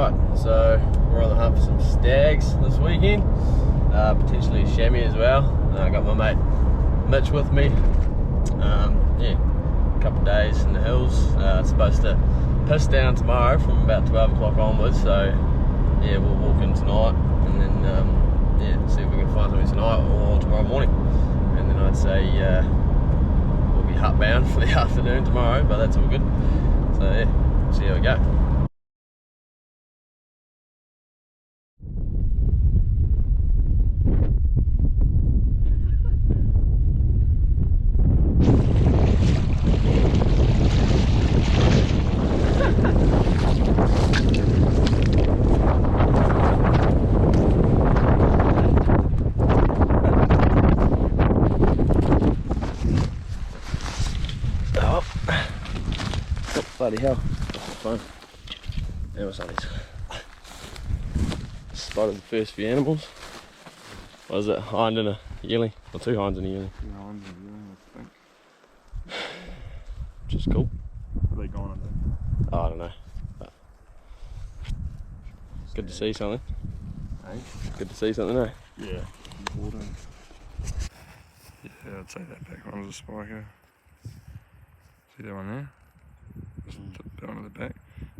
Right, so we're on the hunt for some stags this weekend, potentially a chamois as well. I got my mate Mitch with me. Yeah, a couple of days in the hills. It's supposed to piss down tomorrow from about 12 o'clock onwards, so yeah, we'll walk in tonight and then yeah, see if we can find something tonight or tomorrow morning. And then I'd say we'll be hut bound for the afternoon tomorrow, but that's all good. So yeah, see how we go. Bloody hell, fun. There was these. Spotted the first few animals. What is it, hind and a yearling? Or two hinds and a yearling. Two hinds and a yearling, I think. Which is cool. Are they gone, I think? Oh, I don't know. But good to see something. Hey? Good to see something, eh? Yeah. Important. Yeah, I'd say that back one was a spiker. See that one there? That one at the back.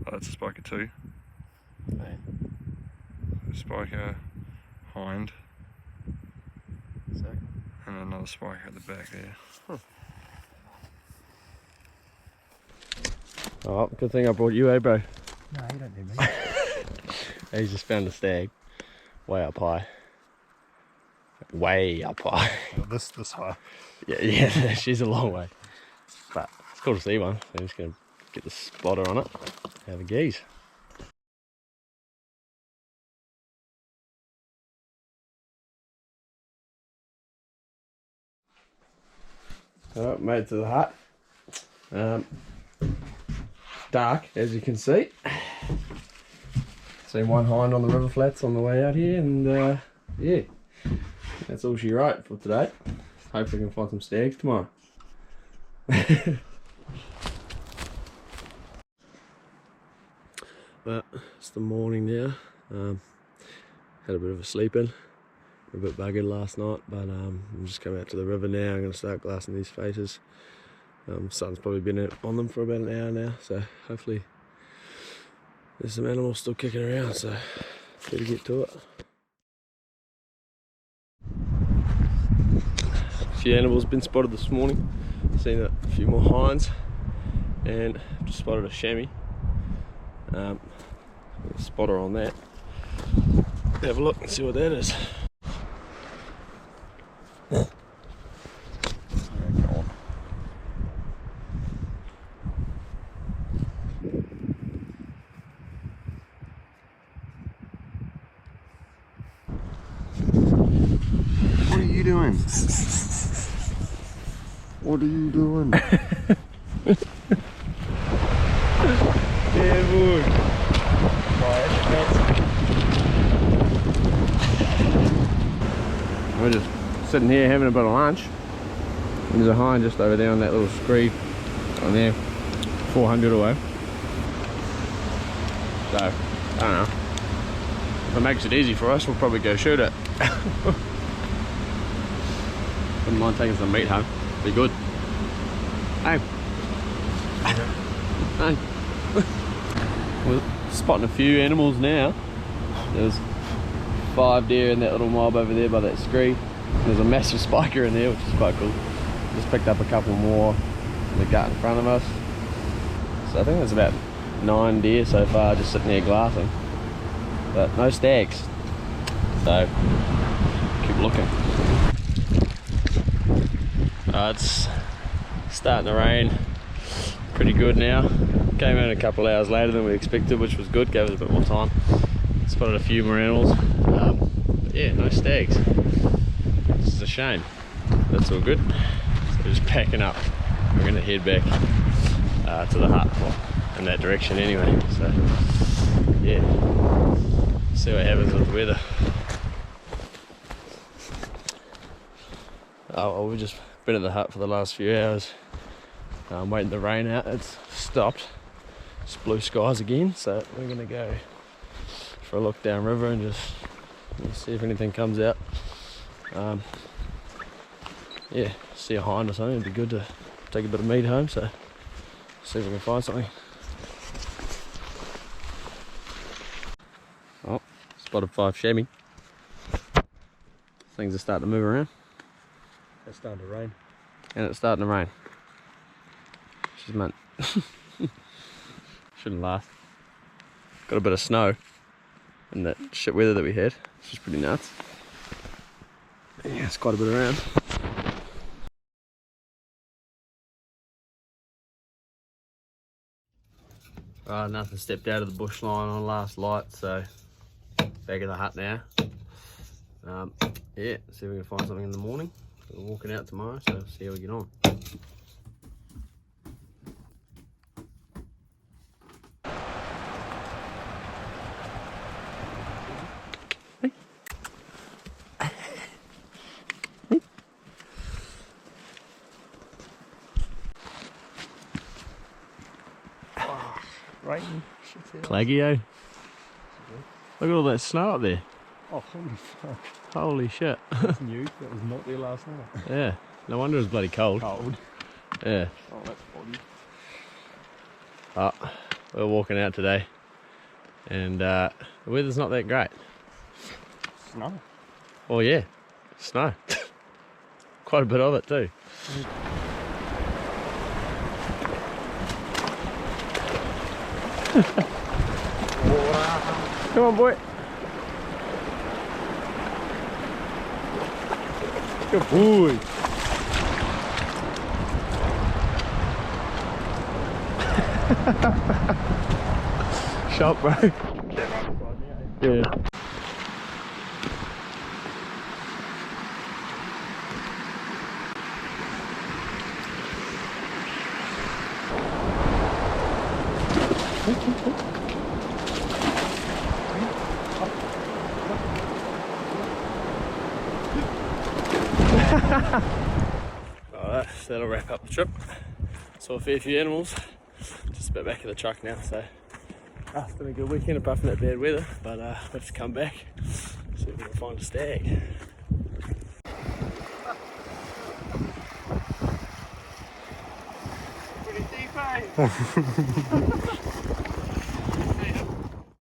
Oh, that's a spiker too. Hey. Spiker, hind, So. and another spiker at the back there. Huh. Oh, good thing I brought you, eh, bro? No, you don't need me. He's just found a stag way up high. Way up high. Oh, this high. Yeah, she's a long way. But it's cool to see one. I'm just going to get the spotter on it, have a gaze. Alright, made it to the hut. Dark, as you can see. Seen one hind on the river flats on the way out here, and yeah, that's all she wrote for today. Hopefully we can find some stags tomorrow. But it's the morning now. Had a bit of a sleep in. A bit buggered last night, but I'm just coming out to the river now. I'm going to start glassing these faces. Sun's probably been on them for about an hour now, so hopefully there's some animals still kicking around, so better get to it. A few animals been spotted this morning. Seen a few more hinds, and just spotted a chamois. Spotter on that. Have a look and see what that is. What are you doing? What are you doing? Yeah, boy. We're just sitting here having a bit of lunch. And there's a hind just over there on that little screed on there, 400 away. So, I don't know. If it makes it easy for us, we'll probably go shoot it. Wouldn't mind taking some meat home. Be good. Hey. Hey. We're spotting a few animals now. There's 5 deer in that little mob over there by that scree. There's a massive spiker in there, which is quite cool. Just picked up a couple more in the gut in front of us. So I think there's about 9 deer so far just sitting there glassing. But no stags. So keep looking. It's starting to rain pretty good now. Came in a couple hours later than we expected, which was good, gave us a bit more time. Spotted a few more animals. But yeah, no stags. This is a shame. That's all good. So we're just packing up. We're going to head back to the hut, well, in that direction anyway. So yeah, see what happens with the weather. Oh, well, we've just been at the hut for the last few hours. I'm waiting the rain out. It's stopped. It's blue skies again, so we're going to go for a look downriver and just see if anything comes out. Yeah, see a hind or something. It'd be good to take a bit of meat home, so see if we can find something. Oh, spotted 5 chamois. Things are starting to move around. It's starting to rain. And it's starting to rain. Which is meant. Shouldn't last. Got a bit of snow and that shit weather that we had. It's just pretty nuts. Yeah, it's quite a bit around. Right, nothing stepped out of the bush line on last light, so back in the hut now. Yeah, see if we can find something in the morning. We're walking out tomorrow, so see how we get on. Raining. Claggio. Look at all that snow up there. Oh, holy fuck. Holy shit. That's new. That was not there last night. Yeah, no wonder it was bloody cold. Cold. Yeah. Oh, that's body. We're walking out today and the weather's not that great. Snow. Oh yeah, snow. Quite a bit of it too. Come on, boy. Good boy. Shot, bro. Yeah. Alright, so that'll wrap up the trip. Saw a fair few animals. Just about back in the truck now, so it's been a good weekend apart from that bad weather, but let's come back, see if we can find a stag. Pretty deep, eh?